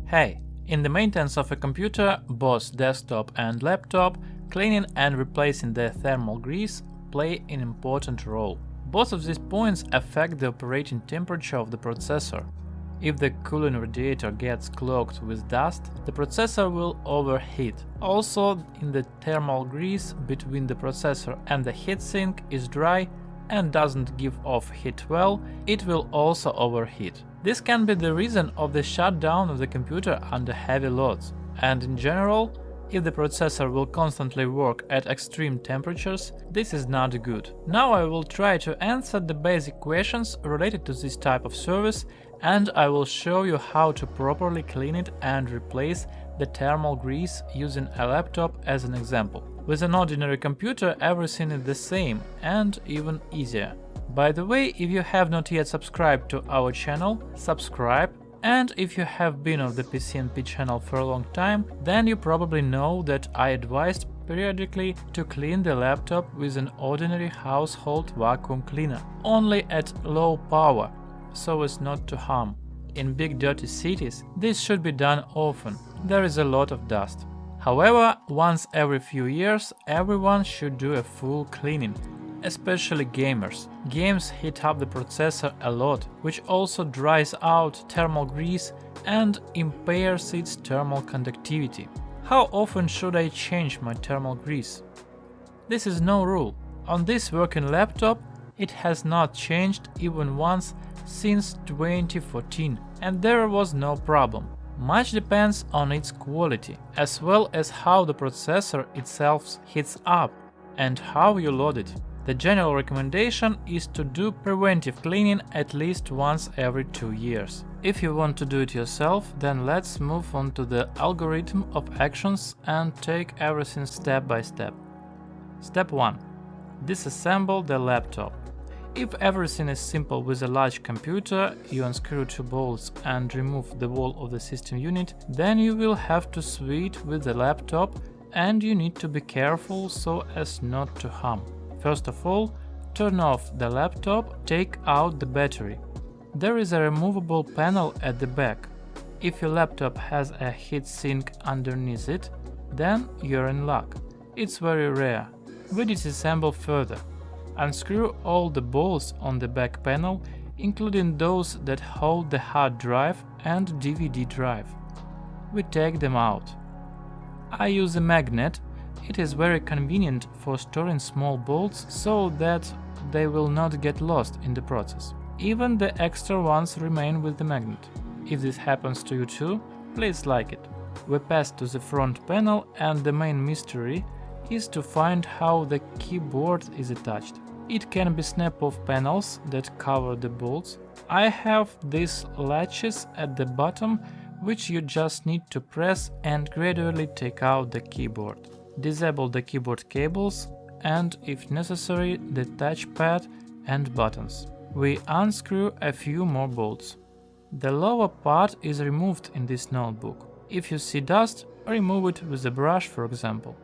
Hey, in the maintenance of a computer, both desktop and laptop, cleaning and replacing the thermal grease play an important role. Both of these points affect the operating temperature of the processor. If the cooling radiator gets clogged with dust, the processor will overheat. Also, if the thermal grease between the processor and the heatsink is dry and doesn't give off heat well, it will also overheat. This can be the reason of the shutdown of the computer under heavy loads. And in general, if the processor will constantly work at extreme temperatures, this is not good. Now I will try to answer the basic questions related to this type of service, and I will show you how to properly clean it and replace the thermal grease using a laptop as an example. With an ordinary computer, everything is the same and even easier. By the way, if you have not yet subscribed to our channel, subscribe. And if you have been on the PCNP channel for a long time, then you probably know that I advised periodically to clean the laptop with an ordinary household vacuum cleaner, only at low power, so as not to harm. In big dirty cities, this should be done often, there is a lot of dust. However, once every few years, everyone should do a full cleaning. Especially gamers. Games heat up the processor a lot, which also dries out thermal grease and impairs its thermal conductivity. How often should I change my thermal grease? This is no rule. On this working laptop, it has not changed even once since 2014, and there was no problem. Much depends on its quality, as well as how the processor itself heats up and how you load it. The general recommendation is to do preventive cleaning at least once every 2 years. If you want to do it yourself, then let's move on to the algorithm of actions and take everything step by step. Step 1. Disassemble the laptop. If everything is simple with a large computer, you unscrew 2 bolts and remove the wall of the system unit, then you will have to switch with the laptop and you need to be careful so as not to harm. First of all, turn off the laptop, take out the battery. There is a removable panel at the back. If your laptop has a heatsink underneath it, then you're in luck. It's very rare. We disassemble further. Unscrew all the bolts on the back panel, including those that hold the hard drive and DVD drive. We take them out. I use a magnet. It is very convenient for storing small bolts so that they will not get lost in the process. Even the extra ones remain with the magnet. If this happens to you too, please like it. We pass to the front panel, and the main mystery is to find how the keyboard is attached. It can be snap-off panels that cover the bolts. I have these latches at the bottom, which you just need to press and gradually take out the keyboard. Disable the keyboard cables and, if necessary, the touchpad and buttons. We unscrew a few more bolts. The lower part is removed in this notebook. If you see dust, remove it with a brush, for example.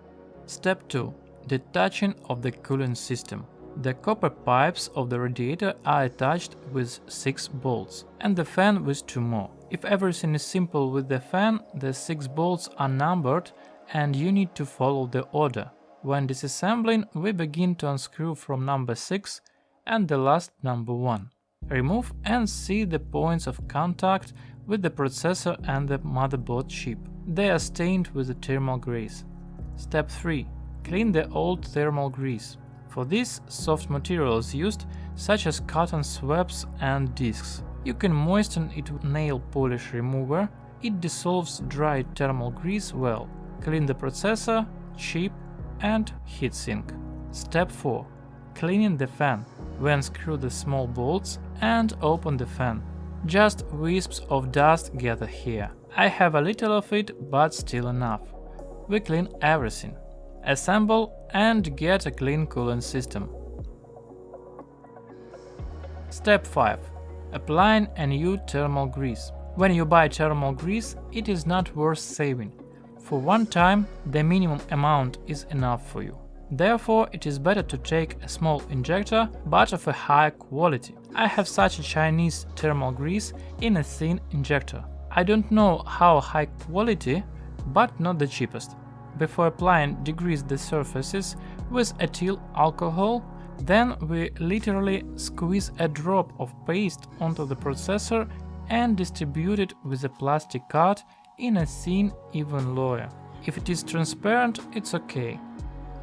Step 2. Detaching of the cooling system. The copper pipes of the radiator are attached with 6 bolts, and the fan with 2 more. If everything is simple with the fan, the 6 bolts are numbered and you need to follow the order. When disassembling, we begin to unscrew from number 6 and the last number 1. Remove and see the points of contact with the processor and the motherboard chip. They are stained with the thermal grease. Step 3. Clean the old thermal grease. For this, soft materials used, such as cotton swabs and discs. You can moisten it with nail polish remover. It dissolves dry thermal grease well. Clean the processor, chip and heatsink. Step 4. Cleaning the fan. We unscrew the small bolts and open the fan. Just wisps of dust gather here. I have a little of it, but still enough. We clean everything. Assemble and get a clean cooling system. Step 5. Applying a new thermal grease. When you buy thermal grease, it is not worth saving. For one time, the minimum amount is enough for you. Therefore, it is better to take a small injector, but of a high quality. I have such a Chinese thermal grease in a thin injector. I don't know how high quality, but not the cheapest. Before applying, degrease the surfaces with ethyl alcohol, then we literally squeeze a drop of paste onto the processor and distribute it with a plastic cut in a thin, even layer. If it is transparent, it's okay.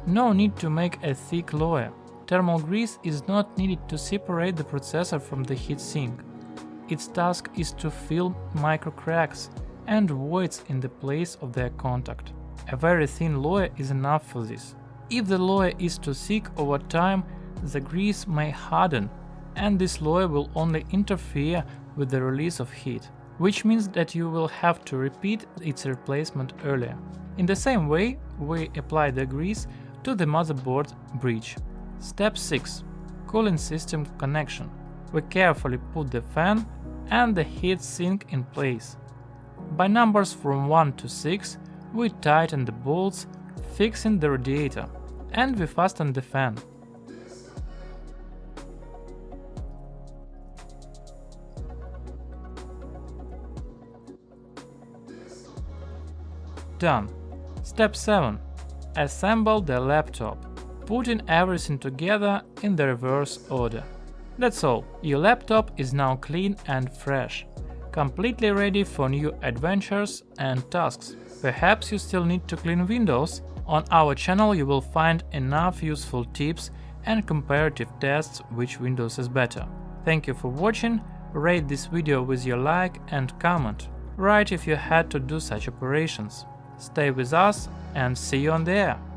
No need to make a thick layer. Thermal grease is not needed to separate the processor from the heatsink. Its task is to fill micro cracks and voids in the place of their contact. A very thin layer is enough for this. If the layer is too thick over time, the grease may harden, and this layer will only interfere with the release of heat, which means that you will have to repeat its replacement earlier. In the same way, we apply the grease to the motherboard bridge. Step 6. Cooling system connection. We carefully put the fan and the heatsink in place. By numbers from 1 to 6, we tighten the bolts, fixing the radiator, and we fasten the fan. Done. Step 7. Assemble the laptop, putting everything together in the reverse order. That's all. Your laptop is now clean and fresh, completely ready for new adventures and tasks. Perhaps you still need to clean Windows? On our channel you will find enough useful tips and comparative tests which Windows is better. Thank you for watching. Rate this video with your like and comment. Write if you had to do such operations. Stay with us and see you on the air!